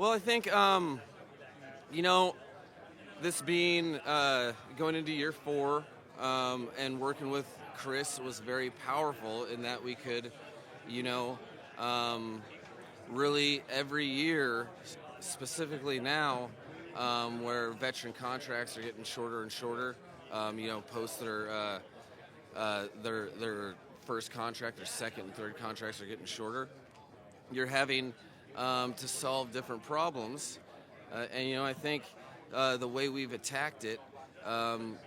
Well, I think you know, this being going into year 4 and working with Chris was very powerful in that we could, you know, um, really every year, specifically now, where veteran contracts are getting shorter and shorter. Post their first contract, their second and third contracts are getting shorter. You're having to solve different problems, I think the way we've attacked it um,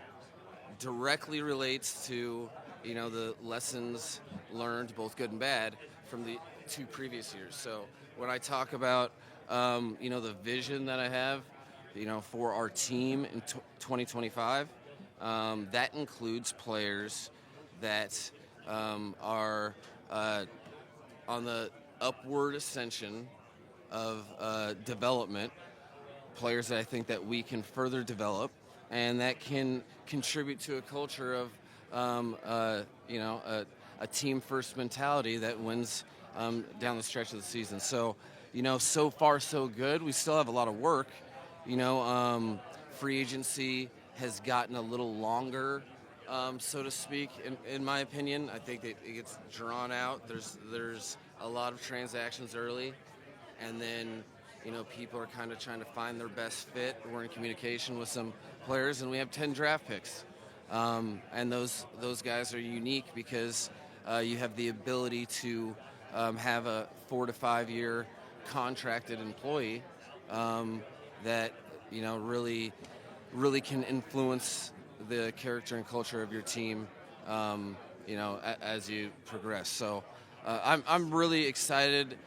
directly relates to the lessons learned, both good and bad, from the 2 previous years. So when I talk about the vision that I have, for our team in 2025, that includes players that are on the upward ascension of development, players that I think that we can further develop and that can contribute to a culture of a team first mentality that wins down the stretch of the season. So so far so good. We still have a lot of work. Free agency has gotten a little longer, so to speak. In my opinion, I think it gets drawn out. There's a lot of transactions early, and then people are kind of trying to find their best fit. We're in communication with some players, and we have 10 draft picks, and those guys are unique because you have the ability to have a 4 to 5 year contracted employee that really can influence the character and culture of your team, as you progress. So I'm really excited,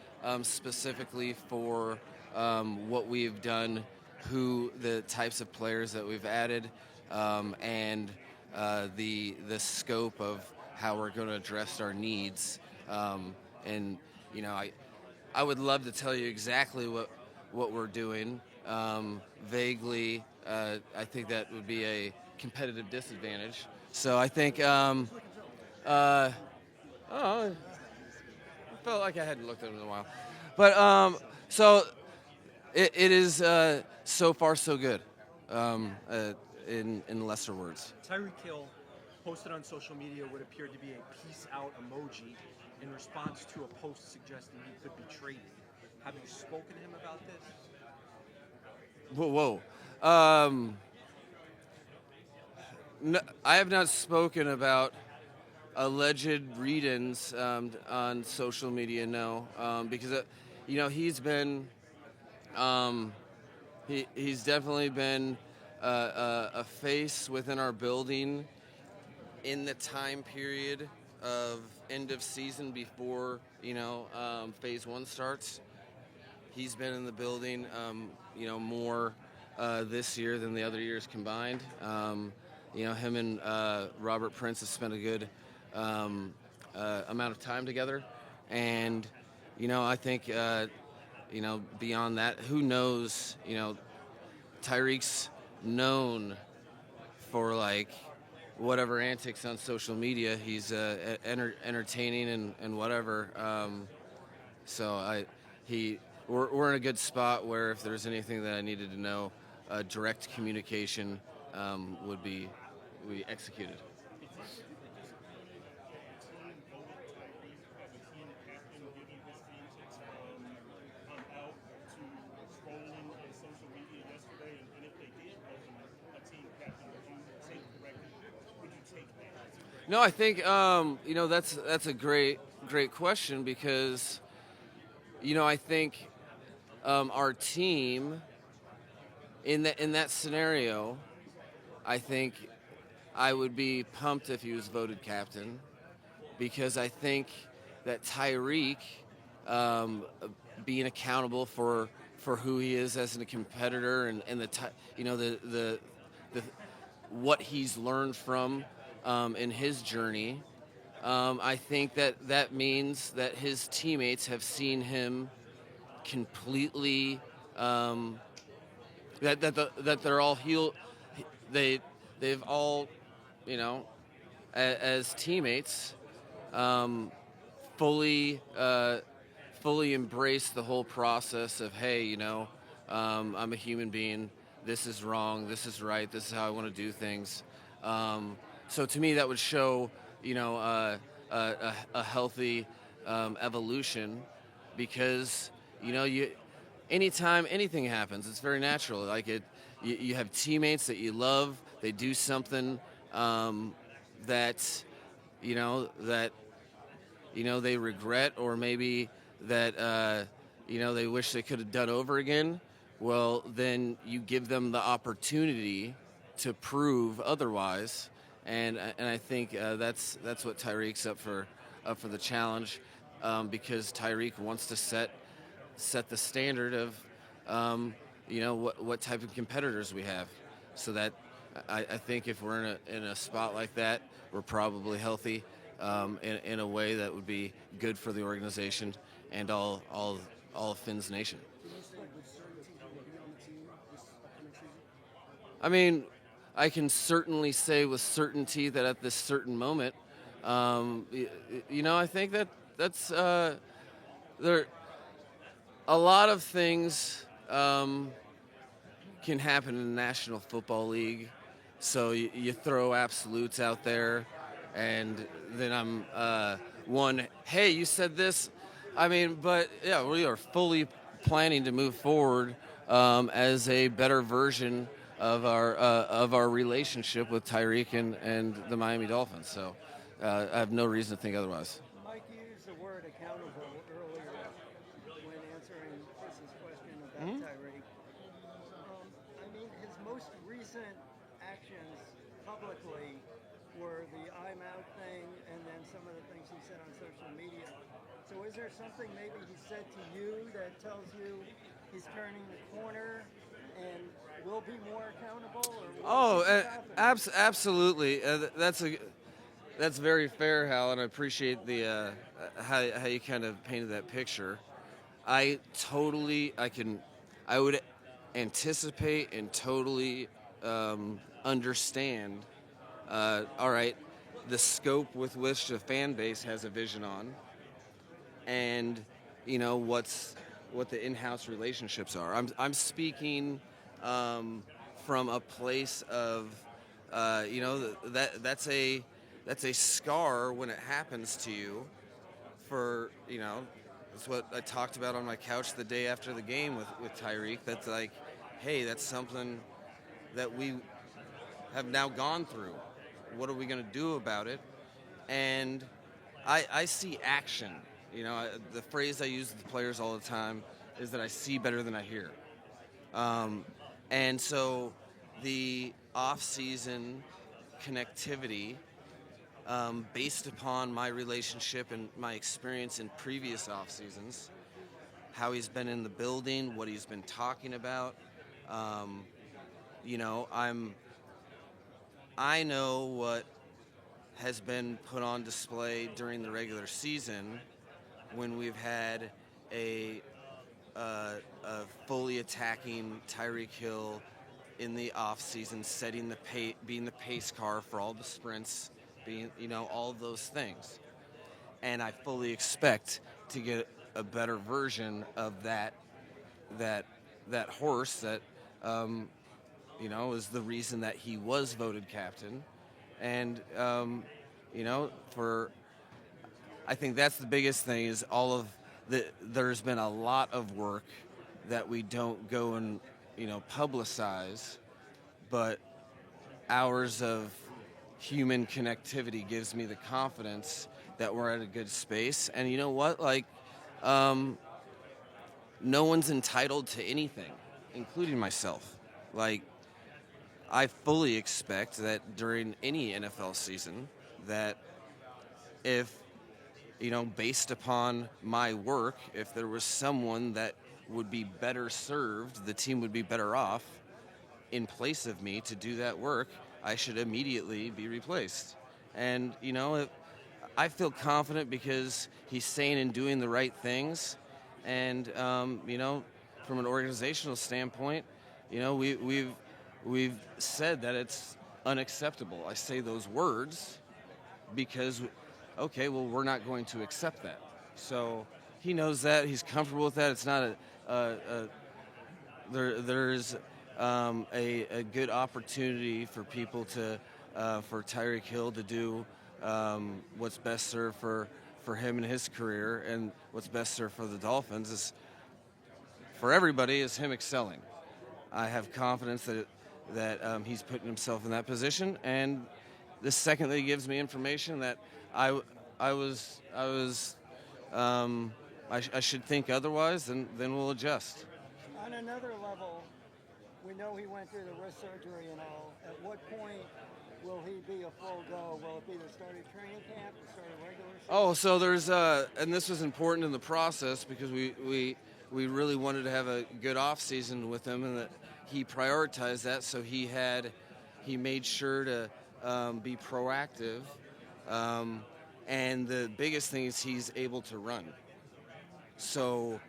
specifically for what we've done, the types of players that we've added, and the scope of how we're going to address our needs. And I would love to tell you exactly what we're doing. Vaguely, I think that would be a competitive disadvantage. So I think, oh, I felt like I hadn't looked at him in a while. But so it is so far so good, in lesser words. Tyreek Hill posted on social media what appeared to be a peace out emoji in response to a post suggesting he could be traded. Have you spoken to him about this? Whoa. No, I have not spoken about alleged read-ins on social media. No, because he's been he's definitely been a face within our building in the time period of end of season before phase 1 starts. He's been in the building more this year than the other years combined. Him and Robert Prince have spent a good amount of time together, and I think beyond that, who knows? Tyreek's known for whatever antics on social media. He's entertaining and whatever. We're in a good spot where if there's anything that I needed to know, direct communication would be executed. No, I think that's a great question because I think our team in that scenario, I think I would be pumped if he was voted captain, because I think that Tyreek, being accountable for who he is as a competitor and the what he's learned from in his journey, I think that means that his teammates have seen him completely, that they're all they've all as teammates fully embraced the whole process of, hey, I'm a human being. This is wrong. This is right. This is how I want to do things. So to me, that would show, a healthy evolution, because you anytime anything happens, it's very natural. Like you have teammates that you love. They do something that that they regret, or maybe that they wish they could have done over again. Well, then you give them the opportunity to prove otherwise, and I think that's what Tyreek's up for the challenge, because Tyreek wants to set the standard of what type of competitors we have, so that I think if we're in a spot like that, we're probably healthy, in a way that would be good for the organization and all of Finn's Nation. I mean, I can certainly say with certainty that at this certain moment, I think that's there. A lot of things can happen in the National Football League, so you throw absolutes out there, and then I'm one. Hey, you said this. I mean, but yeah, we are fully planning to move forward as a better version of our relationship with Tyreek and the Miami Dolphins. So I have no reason to think otherwise. Mike used the word accountable earlier when answering Chris's question about Tyreek. I mean, his most recent actions publicly were the I'm out thing and then some of the things he said on social media. So is there something maybe he said to you that tells you he's turning the corner and will be more accountable? Or Absolutely. That's very fair, Hal, and I appreciate the how you kind of painted that picture. I would anticipate and totally understand. All right, the scope with which the fan base has a vision on, and what the in-house relationships are. I'm speaking from a place of that's a scar when it happens to you. For that's what I talked about on my couch the day after the game with Tyreek. That's like, hey, that's something that we have now gone through. What are we going to do about it? And I see action. The phrase I use with the players all the time is that I see better than I hear. And so the off-season connectivity, based upon my relationship and my experience in previous off seasons, how he's been in the building, what he's been talking about. I know what has been put on display during the regular season when we've had a fully attacking Tyreek Hill in the off season, being the pace car for all the sprints, being all of those things, and I fully expect to get a better version of that horse that is the reason that he was voted captain, and I think that's the biggest thing is there's been a lot of work that we don't go and publicize, but hours of human connectivity gives me the confidence that we're at a good space. And you know what? Like, no one's entitled to anything, including myself. Like, I fully expect that during any NFL season that if, based upon my work, if there was someone that would be better served, the team would be better off in place of me to do that work, I should immediately be replaced. And, I feel confident because he's saying and doing the right things. And, from an organizational standpoint, we've said that it's unacceptable. I say those words because, okay, well, we're not going to accept that. So he knows that. He's comfortable with that. It's not there's a good opportunity for people to for Tyreek Hill to do what's best served for him and his career, and what's best served for the Dolphins is for everybody is him excelling. I have confidence that he's putting himself in that position, and the second that he gives me information that I should think otherwise, then we'll adjust. On another level, we know he went through the wrist surgery and all. At what point will he be a full go? Will it be the start of training camp, the start of regular season? Oh, so there's and this was important in the process because we really wanted to have a good off season with him, and that he prioritized that. So he made sure to be proactive, and the biggest thing is he's able to run. So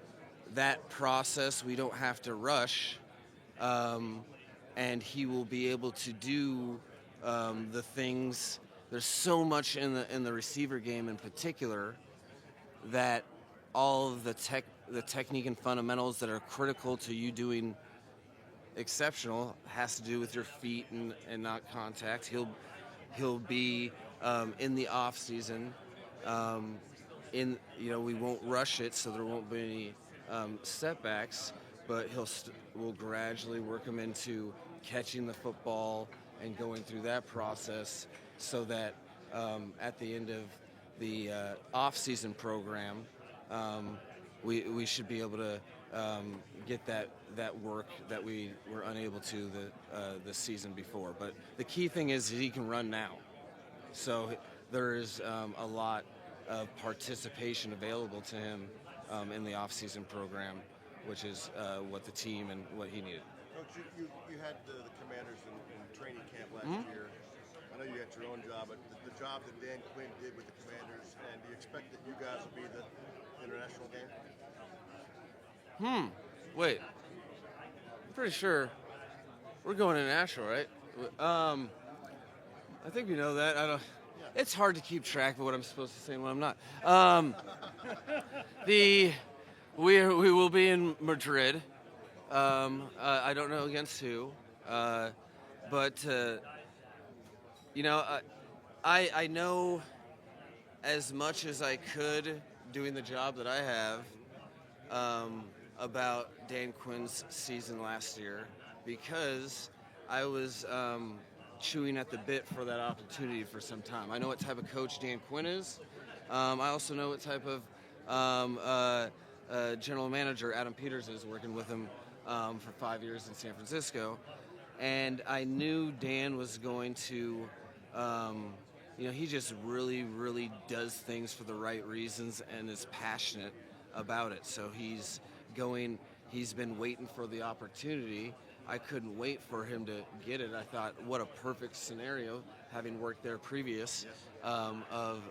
that process we don't have to rush, and he will be able to do the things. There's so much in the receiver game in particular that all of the technique and fundamentals that are critical to you doing exceptional has to do with your feet and not contact. He'll be in the off season. We won't rush it, so there won't be any setbacks. But we'll gradually work him into catching the football and going through that process, so that at the end of the off-season program, we should be able to get that work that we were unable to the season before. But the key thing is he can run now. So there is a lot of participation available to him in the off-season program, which is what the team and what he needed. Coach, you had the Commanders in training camp last year. I know you had your own job, but the job that Dan Quinn did with the Commanders, and do you expect that you guys will be the international game? Wait. I'm pretty sure we're going international, right? I think we know that. I don't. It's hard to keep track of what I'm supposed to say and what I'm not. We will be in Madrid. I don't know against who, but I know as much as I could doing the job that I have about Dan Quinn's season last year, because I was chewing at the bit for that opportunity for some time. I know what type of coach Dan Quinn is. I also know what type of general manager Adam Peters is, working with him for 5 years in San Francisco. And I knew Dan was going to, he just really, really does things for the right reasons and is passionate about it. So he's been waiting for the opportunity. I couldn't wait for him to get it. I thought, what a perfect scenario, having worked there previous, of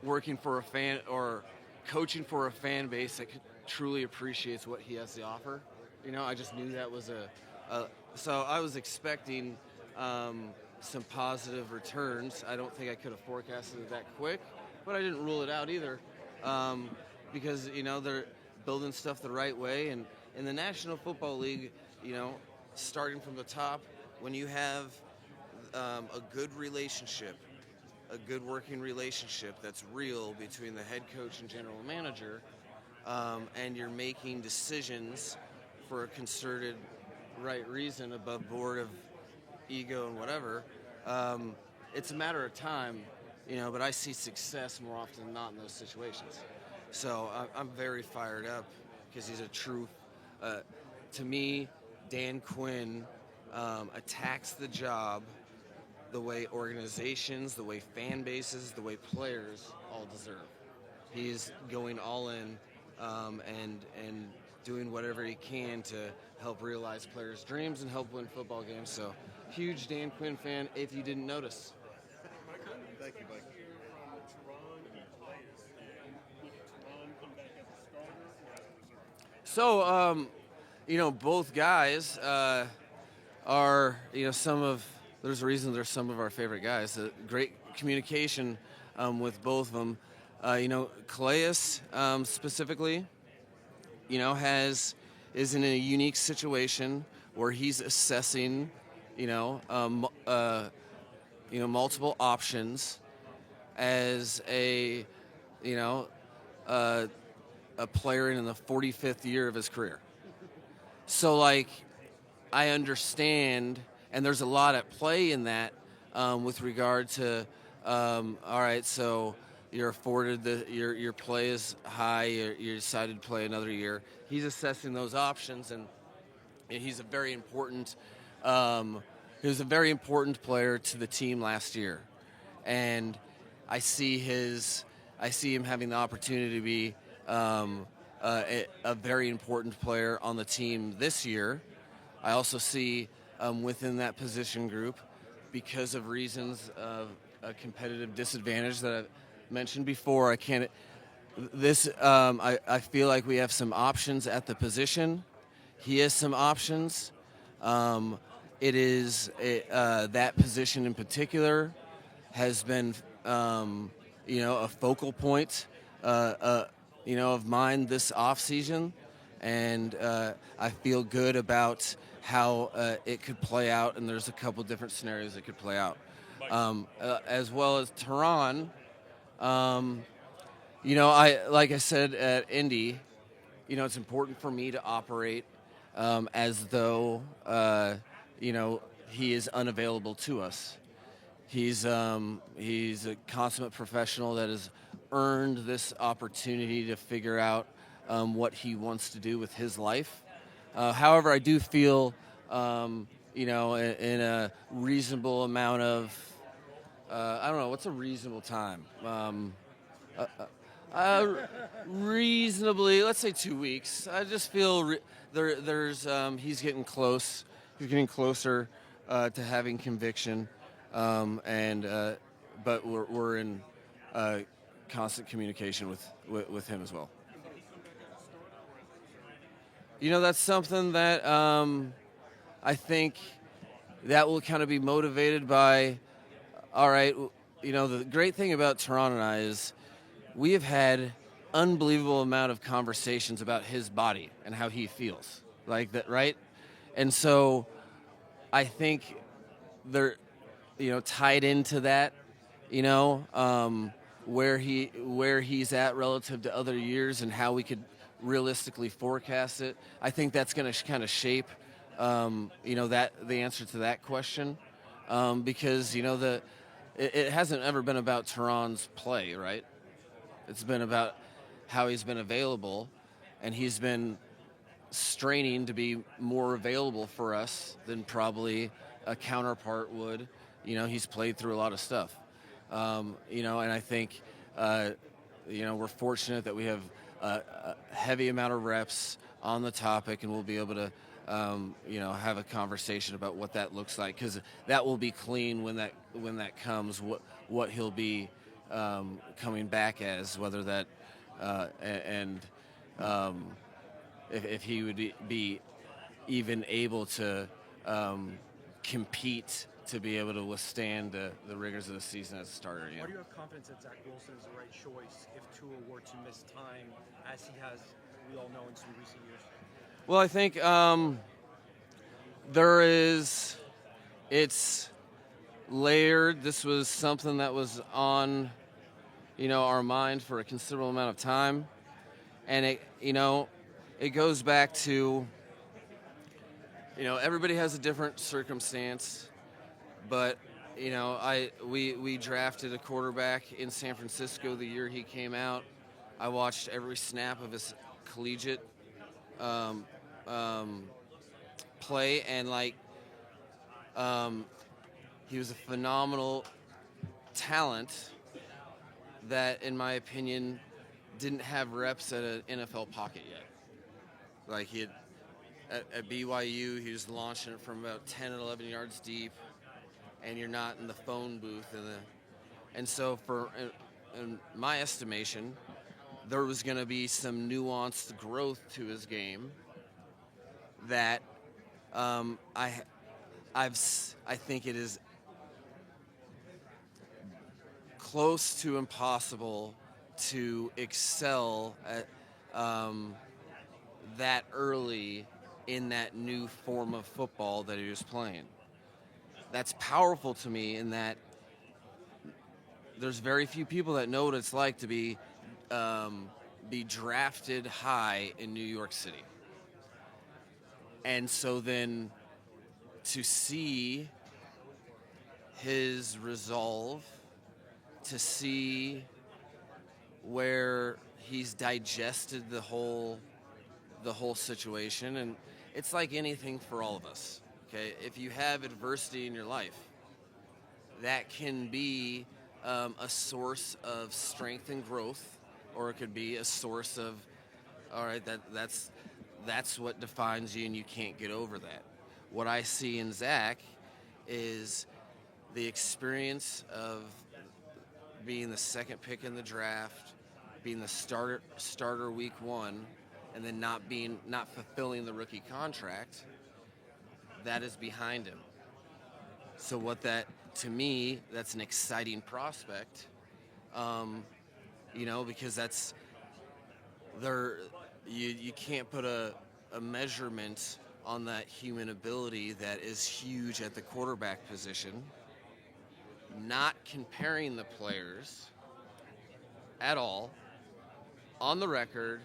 working for a fan or coaching for a fan base that truly appreciates what he has to offer. I just knew that was so I was expecting some positive returns. I don't think I could have forecasted it that quick, but I didn't rule it out either, because they're building stuff the right way. And in the National Football League, starting from the top, when you have a good relationship, a good working relationship that's real between the head coach and general manager, and you're making decisions for a concerted right reason above board of ego and whatever, it's a matter of time, but I see success more often than not in those situations. So I'm very fired up because he's a true, to me, Dan Quinn attacks the job the way organizations, the way fan bases, the way players all deserve. He's going all in and doing whatever he can to help realize players' dreams and help win football games. So, huge Dan Quinn fan, if you didn't notice. Thank you, Mike. So, both guys are, there's a reason they're some of our favorite guys. Great communication with both of them. Calais specifically, is in a unique situation where he's assessing, multiple options as you know, a, a player in the 45th year of his career. So, like, I understand, and there's a lot at play in that with regard to, all right, so you're afforded your play is high, you decided to play another year. He's assessing those options, and he's a very important. He was a very important player to the team last year, and I see him having the opportunity to be a very important player on the team this year. I also see within that position group, because of reasons of a competitive disadvantage that I've mentioned before, I can't. I feel like we have some options at the position. He has some options. It is that position in particular has been, a focal point, of mine this offseason, and I feel good about how it could play out. And there's a couple different scenarios that could play out, as well as Tehran. Like I said at Indy, it's important for me to operate as though he is unavailable to us. He's a consummate professional that has earned this opportunity to figure out what he wants to do with his life. However, I do feel, in a reasonable amount of, I don't know, what's a reasonable time? Reasonably, let's say 2 weeks. I just feel he's getting close. He's getting closer to having conviction, but we're in constant communication with him as well. That's something that I think that will kind of be motivated by. All right, the great thing about Tehran and I is we have had unbelievable amount of conversations about his body and how he feels like that, right? And so I think they're, tied into that, where he's at relative to other years and how we could realistically forecast it. I think that's going to kind of shape, that the answer to that question, because it hasn't ever been about Tehran's play, right? It's been about how he's been available, and he's been straining to be more available for us than probably a counterpart would. He's played through a lot of stuff, and I think, we're fortunate that we have a heavy amount of reps on the topic, and we'll be able to, have a conversation about what that looks like, because that will be clean when that comes. What he'll be coming back as, whether that if he would be even able to compete to be able to withstand the rigors of the season as a starter. Why do you have confidence that Zach Wilson is the right choice if Tua were to miss time, as he has, we all know, in some recent years? Well, I think it's layered. This was something that was on, our mind for a considerable amount of time, and it goes back to, everybody has a different circumstance, but we drafted a quarterback in San Francisco the year he came out. I watched every snap of his collegiate play, and he was a phenomenal talent that, in my opinion, didn't have reps at an NFL pocket yet. Like, he had at BYU, he was launching it from about 10 and 11 yards deep, and you're not in the phone booth. And so, in my estimation, there was going to be some nuanced growth to his game that I think it is close to impossible to excel at that early in that new form of football that he was playing. That's powerful to me in that there's very few people that know what it's like to be drafted high in New York City. And so then to see his resolve, to see where he's digested the whole situation, and it's like anything for all of us. Okay, if you have adversity in your life, that can be a source of strength and growth, or it could be a source of, all right, that's what defines you, and you can't get over that. What I see in Zach is the experience of being the second pick in the draft, being the starter week one, and then not fulfilling the rookie contract. That is behind him. So to me, that's an exciting prospect. Because that's there. You can't put a measurement on that human ability that is huge at the quarterback position. Not comparing the players at all, on the record,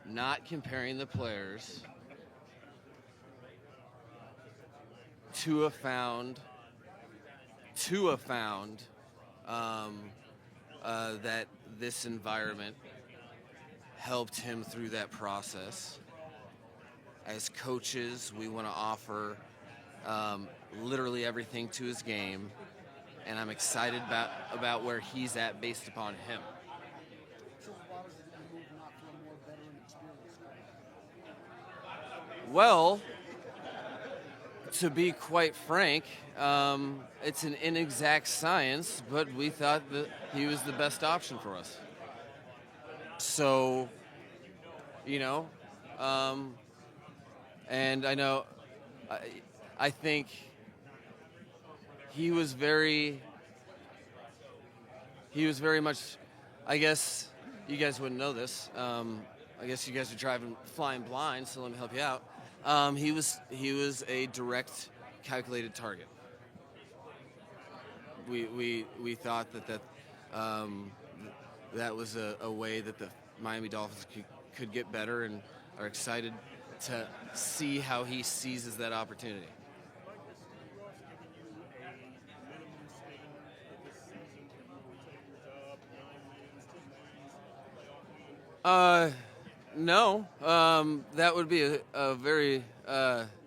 not comparing the players. Tua found that this environment helped him through that process. As coaches, we want to offer literally everything to his game, and I'm excited about where he's at based upon him. So why was it the move not for a more veteran experience guy? Well, to be quite frank, it's an inexact science, but we thought that he was the best option for us. So, and I know, I think he was very much, I guess you guys wouldn't know this. I guess you guys are flying blind, so let me help you out. He was a direct, calculated target. We thought that was a way that the Miami Dolphins could get better, and are excited to see how he seizes that opportunity. No, that would be a very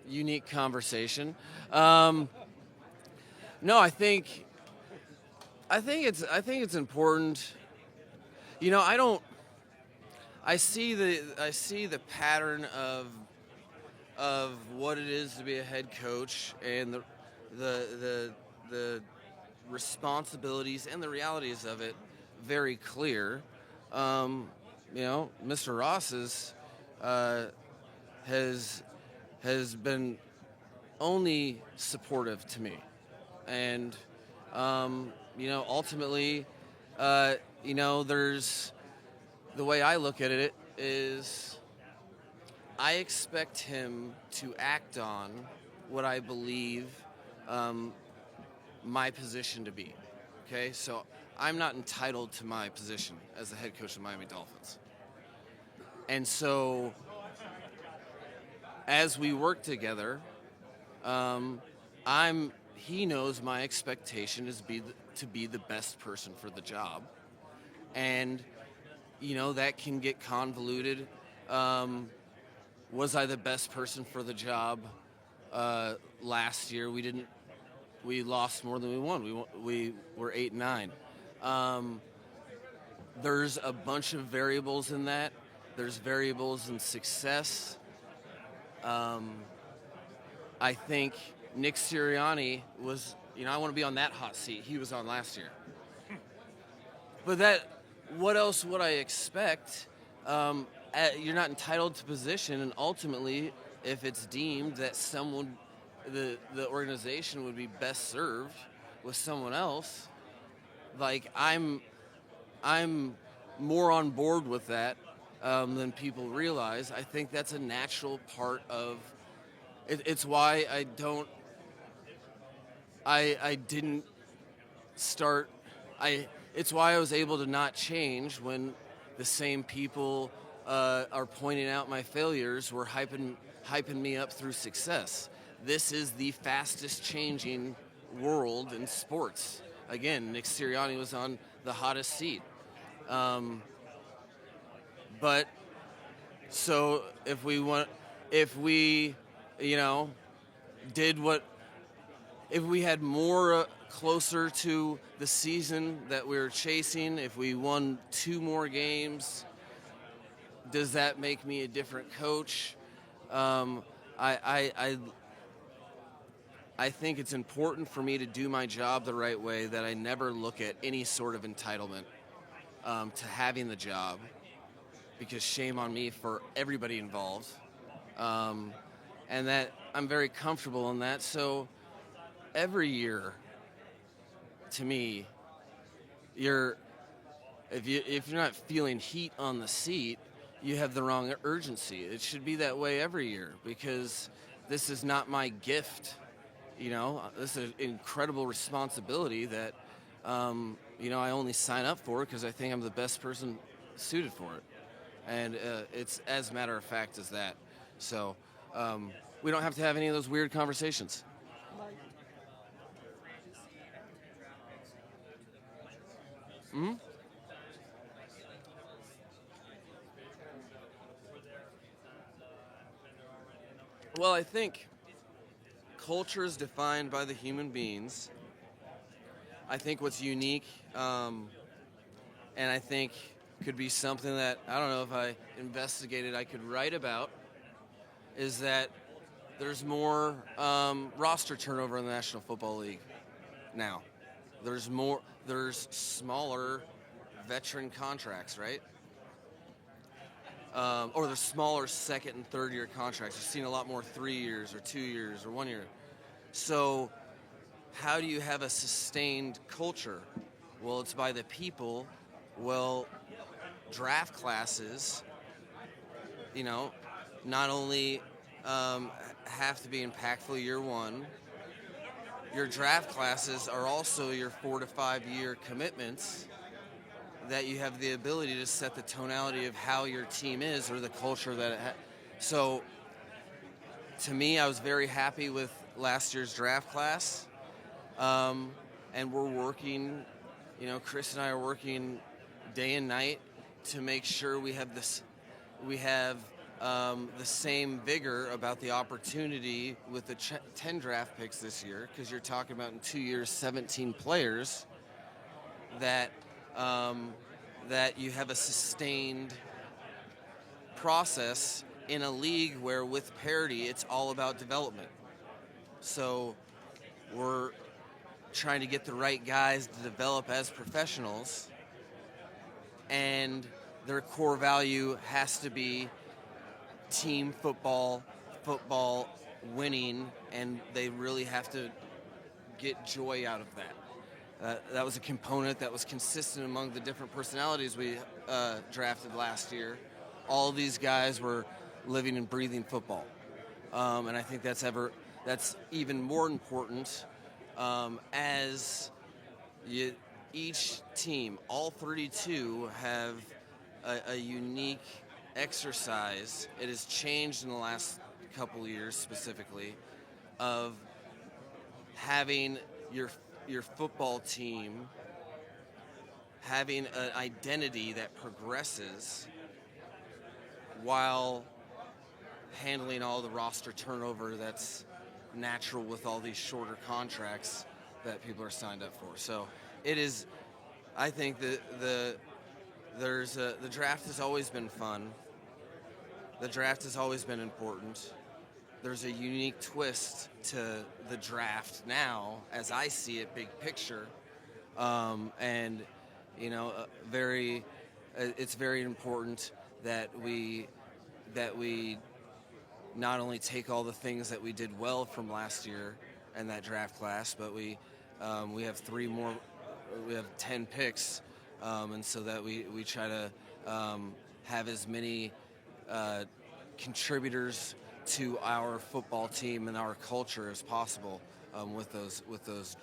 unique conversation. No, I think it's important. I see the pattern of what it is to be a head coach, and the responsibilities and the realities of it very clear. Mr. Ross has been only supportive to me, and ultimately, there's the way I look at it is I expect him to act on what I believe my position to be. Okay, so I'm not entitled to my position as the head coach of the Miami Dolphins. And so as we work together, he knows my expectation is to be the best person for the job. And, that can get convoluted. Was I the best person for the job last year? We lost more than we won. We were 8-9. There's a bunch of variables in that. There's variables in success. I think Nick Sirianni was, I want to be on that hot seat he was on last year. But what else would I expect? You're not entitled to position, and ultimately, if it's deemed that the organization would be best served with someone else, like I'm more on board with that than people realize. I think that's a natural part of it. It's why I didn't start. It's why I was able to not change when the same people are pointing out my failures were hyping me up through success. This is the fastest changing world in sports. Again, Nick Sirianni was on the hottest seat. But so if we, you know, did what, if we had more closer to the season that we were chasing, if we won 2 more games, does that make me a different coach? I think it's important for me to do my job the right way, that I never look at any sort of entitlement to having the job, because shame on me for everybody involved. And that I'm very comfortable in that. So every year, to me, if you're not feeling heat on the seat, you have the wrong urgency. It should be that way every year, because this is not my gift. This is an incredible responsibility that I only sign up for because I think I'm the best person suited for it, and it's as matter of fact as that. So we don't have to have any of those weird conversations. Hmm? Well, I think culture is defined by the human beings. I think what's unique, and I think could be something that, I don't know, if I investigated, I could write about, is that there's more roster turnover in the National Football League now. There's smaller veteran contracts, right? Or there's smaller second and third year contracts. You've seen a lot more 3 years or 2 years or 1 year. So how do you have a sustained culture? Well, it's by the people. Well, draft classes, not only have to be impactful year one, your draft classes are also your 4 to 5 year commitments that you have the ability to set the tonality of how your team is or the culture that it has. So to me, I was very happy with last year's draft class. And we're working, Chris and I are working day and night to make sure we have the same vigor about the opportunity with the 10 draft picks this year, because you're talking about in 2 years, 17 players that you have a sustained process in a league where with parity, it's all about development. So we're trying to get the right guys to develop as professionals, and their core value has to be team football winning, and they really have to get joy out of that. That was a component that was consistent among the different personalities we drafted last year. All these guys were living and breathing football, and I think that's even more important as each team, all 32, have a unique exercise. It has changed in the last couple years, specifically, of having your football team having an identity that progresses while handling all the roster turnover that's natural with all these shorter contracts that people are signed up for. So it is, I think that the draft has always been fun. The draft has always been important. There's a unique twist to the draft now, as I see it, big picture, and it's very important that we not only take all the things that we did well from last year and that draft class, but we have 3 more. We have 10 picks, and so that we try to have as many contributors to our football team and our culture as possible with those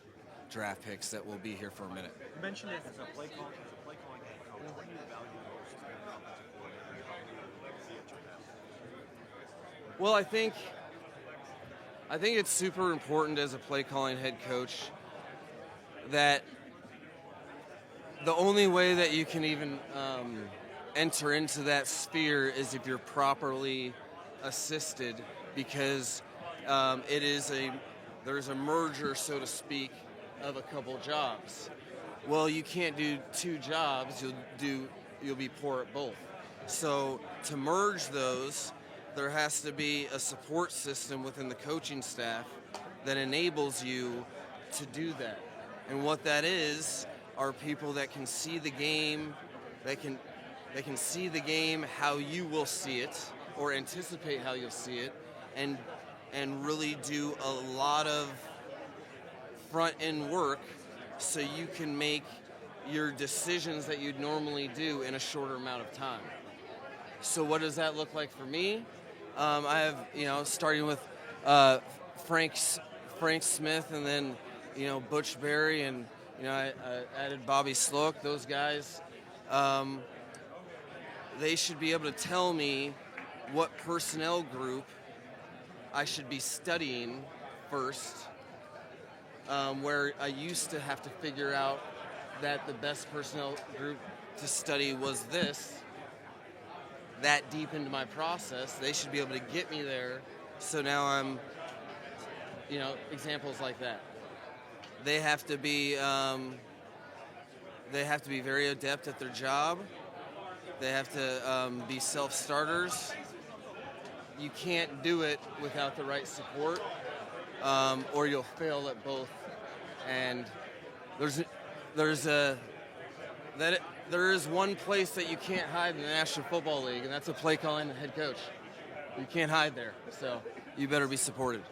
draft picks that will be here for a minute. You mentioned it as a play calling head coach. What do you value most as an offensive coordinator and how do you see it your path? Well, I think it's super important as a play calling head coach that the only way that you can even enter into that sphere is if you're properly assisted, because there's a merger, so to speak, of a couple jobs. Well, you can't do two jobs. You'll be poor at both. So to merge those, there has to be a support system within the coaching staff that enables you to do that. And what that is are people that can see the game, that can see the game how you will see it, or anticipate how you'll see it, and really do a lot of front end work so you can make your decisions that you'd normally do in a shorter amount of time. So what does that look like for me? I have, starting with Frank Smith, and then, Butch Berry, and, I added Bobby Sloak. Those guys, they should be able to tell me what personnel group I should be studying first, where I used to have to figure out that the best personnel group to study was this. That deep into my process, they should be able to get me there. So now I'm, examples like that. They have to be very adept at their job. They have to be self-starters. You can't do it without the right support, or you'll fail at both. And there is one place that you can't hide in the National Football League, and that's a play calling head coach. You can't hide there, so you better be supported.